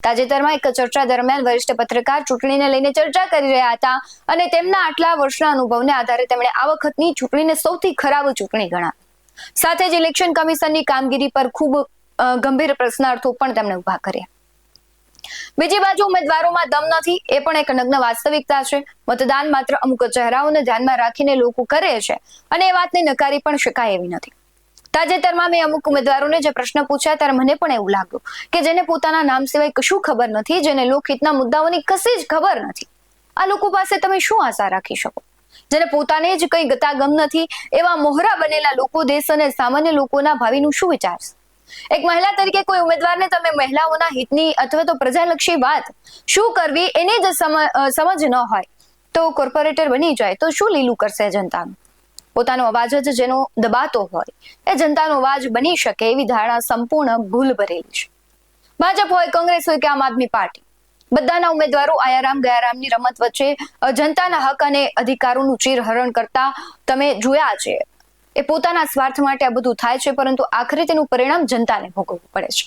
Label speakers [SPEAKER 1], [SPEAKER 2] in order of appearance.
[SPEAKER 1] તાજેતરમાં એક ચર્ચા દરમિયાન વરિષ્ઠ પત્રકાર ચૂંટણીને લઈને ચર્ચા કરી રહ્યા હતા અને તેમના આટલા વર્ષના અનુભવને આધારે તેમણે આ વખતની ચૂંટણીને સૌથી ખરાબ ચૂંટણી ગણાવી. સાથે જ ઇલેક્શન કમિશનની કામગીરી પર ખૂબ ગંભીર પ્રશ્નાર્થો પણ તેમણે ઉભા કર્યા. બીજી બાજુ ઉમેદવારોમાં દમ નથી એ પણ એક નગ્ન વાસ્તવિકતા છે. મતદાન માત્ર અમુક ચહેરાઓને ધ્યાનમાં રાખીને લોકો કરે છે અને એ વાતને નકારી પણ શકાય એવી નથી. તાજેતરમાં મેં અમુક ઉમેદવારોને જે પ્રશ્ન પૂછ્યા ત્યારે મને પણ એવું લાગ્યું કે જેને પોતાના નામ સિવાય કશું ખબર નથી, જેને લોકહિતના મુદ્દાઓની કશી જ ખબર નથી, આ લોકો પાસે તમે શું આશા રાખી શકો? જેને પોતાને જ કંઈ ગતાગમ નથી એવા મોહરા બનેલા લોકો દેશ અને સામાન્ય લોકોના ભાવિનું શું વિચારશે? એક મહિલા તરીકે કોઈ ઉમેદવારને તમે મહિલાઓના હિતની અથવા તો પ્રજાલક્ષી વાત શું કરવી એની જ સમજ ન હોય તો કોર્પોરેટર બની જાય તો શું લીલું કરશે જનતાનું? પોતાનો અવાજ જ જેનો દબાતો હોય એ જનતાનો અવાજ બની શકે એવી ધારણા સંપૂર્ણ ભૂલ ભરેલી છે. ભાજપ હોય, કોંગ્રેસ હોય કે આમ આદમી પાર્ટી, બધાના ઉમેદવારો આયારામ ગયારામની રમત વચ્ચે જનતાના હક અને અધિકારોનું ચીરહરણ કરતા તમે જોયા છે. એ પોતાના સ્વાર્થ માટે આ બધું થાય છે, પરંતુ આખરે તેનું પરિણામ જનતાને ભોગવવું પડે છે.